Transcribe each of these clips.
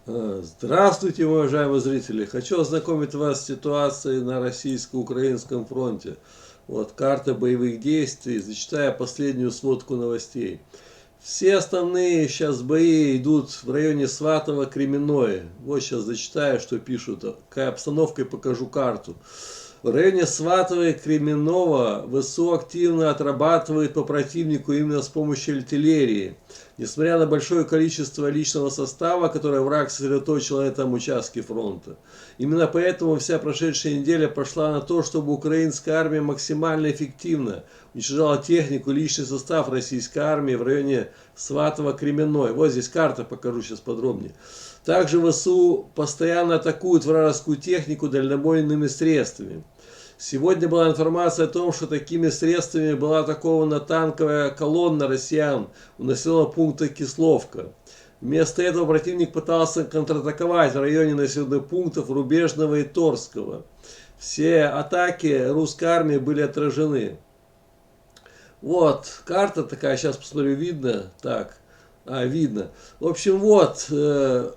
Здравствуйте, уважаемые зрители! Хочу ознакомить вас с ситуацией на российско-украинском фронте. Вот карта боевых действий, зачитаю последнюю сводку новостей. Все основные сейчас бои идут в районе Сватово, Кременное. Вот сейчас зачитаю, что пишут. Какая обстановка, и покажу карту. В районе Сватова и Кременного ВСУ активно отрабатывает по противнику именно с помощью артиллерии. Несмотря на большое количество личного состава, которое враг сосредоточил на этом участке фронта. Именно поэтому вся прошедшая неделя пошла на то, чтобы украинская армия максимально эффективно уничтожала технику, личный состав российской армии в районе Сватова-Кременной. Вот здесь карта, покажу сейчас подробнее. Также ВСУ постоянно атакуют вражескую технику дальнобойными средствами. Сегодня была информация о том, что такими средствами была атакована танковая колонна россиян у населенного пункта Кисловка. Вместо этого противник пытался контратаковать в районе населенных пунктов Рубежного и Торского. Все атаки русской армии были отражены. Вот, карта такая, сейчас посмотрю, видно? Так, видно. В общем, вот,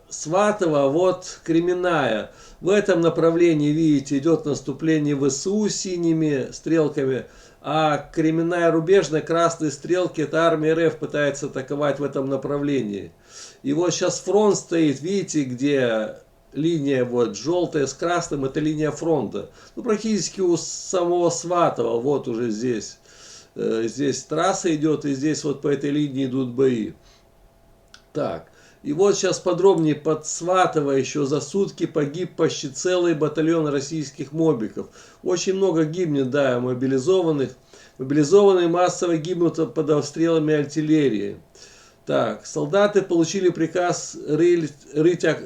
Сватово, вот Кременная. В этом направлении, видите, идет наступление ВСУ синими стрелками, а Кременная Рубежная, красные стрелки, это армия РФ пытается атаковать в этом направлении. И вот сейчас фронт стоит, видите, где линия вот желтая с красным, это линия фронта. Ну, практически у самого Сватова, вот уже здесь. Здесь трасса идет, и здесь вот по этой линии идут бои. Так, и вот сейчас подробнее под Сватово еще за сутки погиб почти целый батальон российских мобиков. Очень много гибнет, да, мобилизованных. Мобилизованные массово гибнут под обстрелами артиллерии. Так, солдаты получили приказ рыть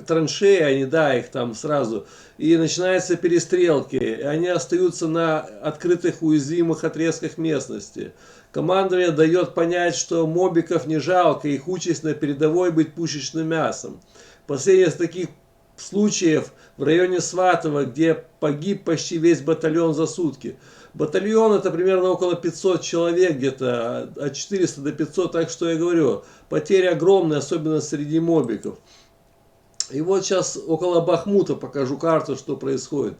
траншеи, они, да, их там сразу, и начинаются перестрелки. И они остаются на открытых уязвимых отрезках местности. Командование дает понять, что мобиков не жалко, их участь на передовой быть пушечным мясом. Последний из таких случаев в районе Сватова, где погиб почти весь батальон за сутки. Батальон это примерно около 500 человек, где-то от 400 до 500, так что я говорю, потери огромные, особенно среди мобиков. И вот сейчас около Бахмута покажу карту, что происходит.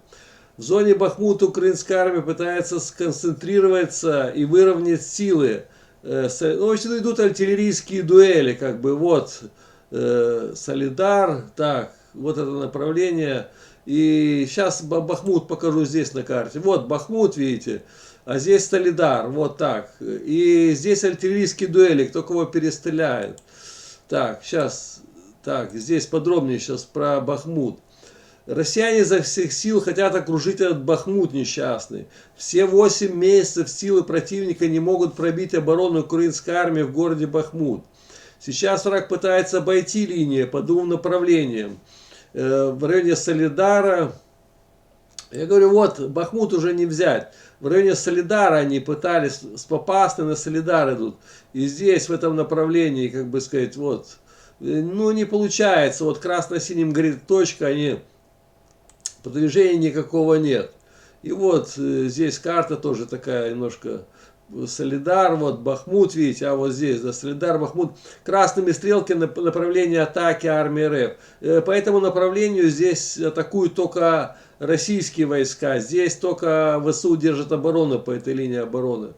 В зоне Бахмута украинская армия пытается сконцентрироваться и выровнять силы. Ну, в общем, идут артиллерийские дуэли, как бы, вот, Солидар, так, вот это направление. И сейчас Бахмут покажу здесь на карте. Вот Бахмут, видите, а здесь Солидар, вот так. И здесь артиллерийские дуэли, кто кого перестреляет. Так, сейчас, так, здесь подробнее сейчас про Бахмут. Россияне изо всех сил хотят окружить этот Бахмут несчастный. Все 8 месяцев силы противника не могут пробить оборону украинской армии в городе Бахмут. Сейчас враг пытается обойти линию по двум направлениям. В районе Солидара, я говорю, вот, Бахмут уже не взять. В районе Солидара они пытались, с Попасной на Солидар идут. И здесь, в этом направлении, как бы сказать, вот, ну не получается. Вот красно-синим горит точка, они, продвижения никакого нет. И вот здесь карта тоже такая немножко... Солидар, вот Бахмут, видите, а вот здесь, да, Солидар, Бахмут, красными стрелками на направлении атаки армии РФ. По этому направлению здесь атакуют только российские войска, здесь только ВСУ держит оборону по этой линии обороны.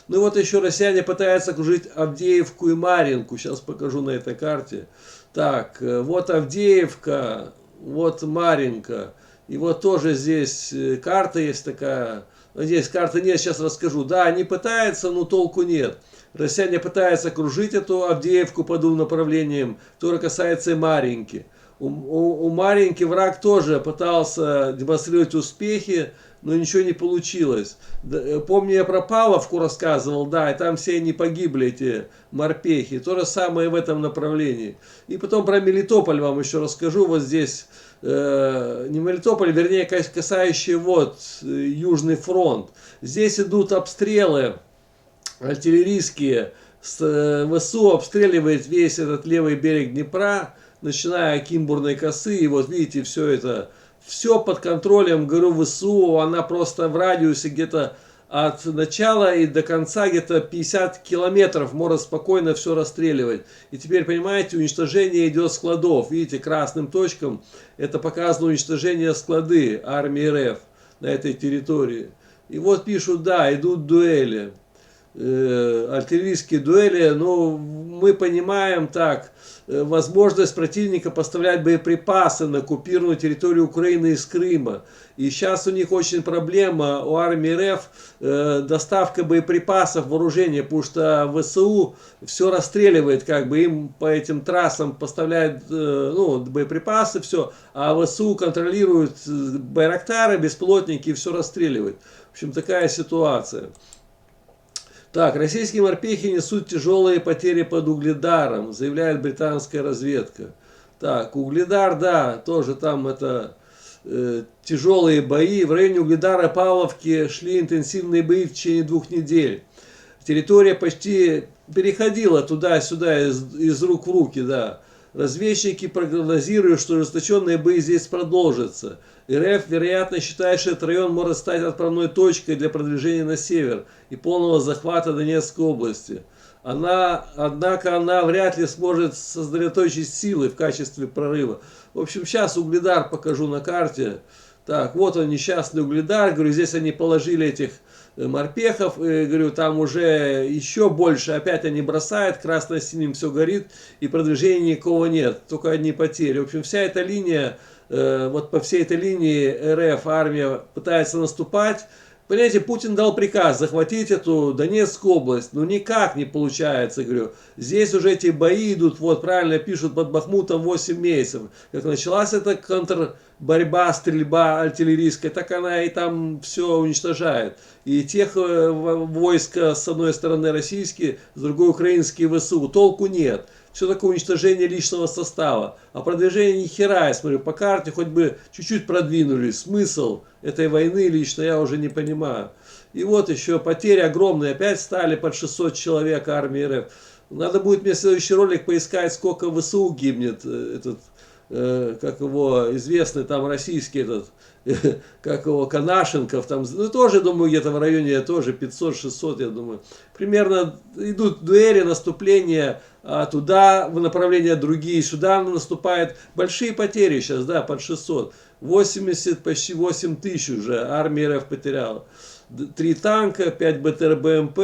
Ну и вот еще россияне пытаются окружить Авдеевку и Марьинку, сейчас покажу на этой карте. Так, вот Авдеевка, вот Марьинка, и вот тоже здесь карта есть такая. Здесь карты нет, сейчас расскажу. Да, они пытаются, но толку нет. Россияне пытаются окружить эту Авдеевку по двум направлениям, которое касается и Марьинки. У Марьинки враг тоже пытался демонстрировать успехи, но ничего не получилось. Помню, я про Павловку рассказывал, да, и там все они погибли, эти морпехи. То же самое в этом направлении. И потом про Мелитополь вам еще расскажу. Вот здесь, не Мелитополь, вернее, касающий вот Южный фронт. Здесь идут обстрелы артиллерийские. ВСУ обстреливает весь этот левый берег Днепра, начиная Кимбурной косы. И вот видите, все это... Все под контролем, говорю, ВСУ, она просто в радиусе где-то от начала и до конца где-то 50 километров может спокойно все расстреливать. И теперь, понимаете, уничтожение идет складов. Видите, красным точкам это показано уничтожение склады армии РФ на этой территории. И вот пишут, да, идут дуэли, артиллерийские дуэли, но мы понимаем так, возможность противника поставлять боеприпасы на оккупированную территорию Украины из Крыма. И сейчас у них очень проблема, у армии РФ, доставка боеприпасов, вооружения, потому что ВСУ все расстреливает, как бы им по этим трассам поставляют боеприпасы, все, а ВСУ контролирует байрактары, беспилотники и все расстреливает. В общем, такая ситуация. Так, российские морпехи несут тяжелые потери под Угледаром, заявляет британская разведка. Так, Угледар, да, тоже там это тяжелые бои. В районе Угледара и Павловки шли интенсивные бои в течение 2 недель. Территория почти переходила туда-сюда из рук в руки, да. Разведчики прогнозируют, что ожесточенные бои здесь продолжатся. РФ, вероятно, считает, что этот район может стать отправной точкой для продвижения на север и полного захвата Донецкой области. Однако она вряд ли сможет сосредоточить силы в качестве прорыва. В общем, сейчас Угледар покажу на карте. Так, вот он, несчастный Угледар. Говорю, здесь они положили этих морпехов. И, говорю, там уже еще больше. Опять они бросают, красно-синим все горит. И продвижения никакого нет. Только одни потери. В общем, вся эта линия, вот по всей этой линии РФ армия пытается наступать. Понимаете, Путин дал приказ захватить эту Донецкую область, но никак не получается, говорю. Здесь уже эти бои идут, вот правильно пишут, под Бахмутом 8 месяцев. Как началась эта контрборьба, стрельба артиллерийская, так она и там все уничтожает. И тех войск, с одной стороны российские, с другой украинские ВСУ, толку нет. Все такое уничтожение личного состава. А продвижение ни хера, я смотрю, по карте хоть бы чуть-чуть продвинулись. Смысл этой войны лично я уже не понимаю. И вот еще потери огромные. Опять стали под 600 человек армии РФ. Надо будет мне следующий ролик поискать, сколько ВСУ гибнет. Этот, как его, известный там российский этот, как его, Конашенков, там, ну, тоже, думаю, где-то в районе, тоже 500-600, я думаю. Примерно идут дуэли, наступления, а туда в направления другие, сюда наступает. Большие потери сейчас, да, под 600. 80, почти 8 тысяч уже армия РФ потеряла. 3 танка, 5 БТР-БМП,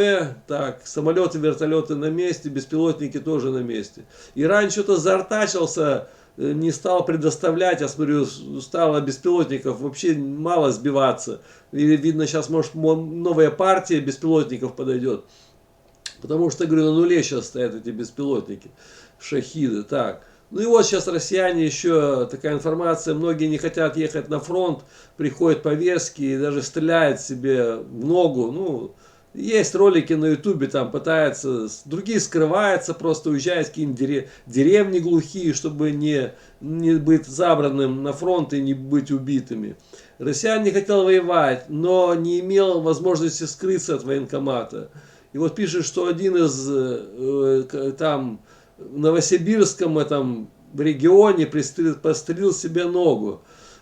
так, самолеты, вертолеты на месте, беспилотники тоже на месте. Иран что-то заортачился, не стал предоставлять, я смотрю, стало беспилотников вообще мало сбиваться. И видно, сейчас, может, новая партия беспилотников подойдет. Потому что, говорю, на нуле сейчас стоят эти беспилотники, шахиды. Так, ну и вот сейчас россияне, еще такая информация, многие не хотят ехать на фронт, приходят повестки и даже стреляют себе в ногу. Ну, есть ролики на ютубе, там пытаются, другие скрываются, просто уезжают в какие-нибудь деревни глухие, чтобы не быть забранным на фронт и не быть убитыми. Россиян не хотел воевать, но не имел возможности скрыться от военкомата. И вот пишет, что один из там в Новосибирском этом регионе пострелил себе ногу.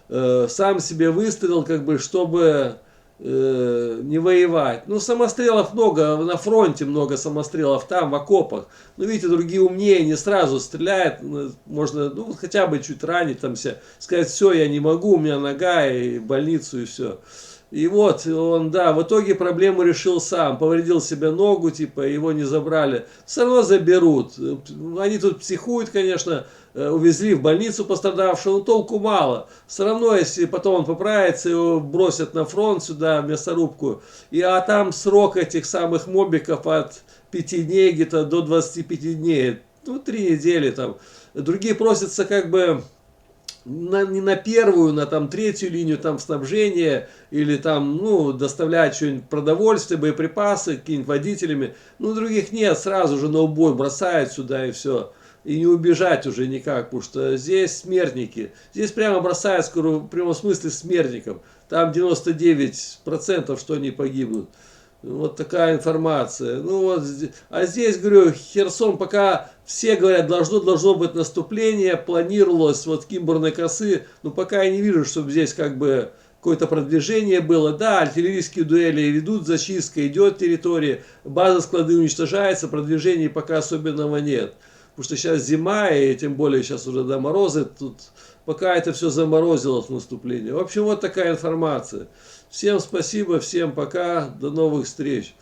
Сам себе выстрелил, как бы, чтобы не воевать. Ну, самострелов много, на фронте много самострелов, там, в окопах. Но видите, другие умнее, не сразу стреляют. Можно, ну, хотя бы чуть ранить, там, сказать, все, я не могу, у меня нога, и в больницу, и все. И вот он, да, в итоге проблему решил сам. Повредил себе ногу, типа, его не забрали. Все равно заберут. Они тут психуют, конечно, увезли в больницу пострадавшего, но толку мало. Все равно, если потом он поправится, его бросят на фронт сюда, в мясорубку. А там срок этих самых мобиков от 5 дней где-то до 25 дней. Ну, 3 недели там. Другие просятся как бы не на первую, на там третью линию там снабжения или там, ну, доставлять что-нибудь, продовольствие, боеприпасы какими-нибудь водителями. Ну, других нет, сразу же на убой бросают сюда и все. И не убежать уже никак, потому что здесь смертники. Здесь прямо бросают, скоро, в прямом смысле, смертников. Там 99%, что они погибнут. Вот такая информация. Ну вот, а здесь, говорю, Херсон, пока все говорят, должно быть наступление, планировалось вот Кимбурной косы, но пока я не вижу, чтобы здесь как бы какое-то продвижение было. Да, артиллерийские дуэли ведут, зачистка идет территории, базы, склады уничтожаются, продвижения пока особенного нет. Потому что сейчас зима, и тем более сейчас уже до морозы, тут пока это все заморозилось наступление. В общем, вот такая информация. Всем спасибо, всем пока, до новых встреч.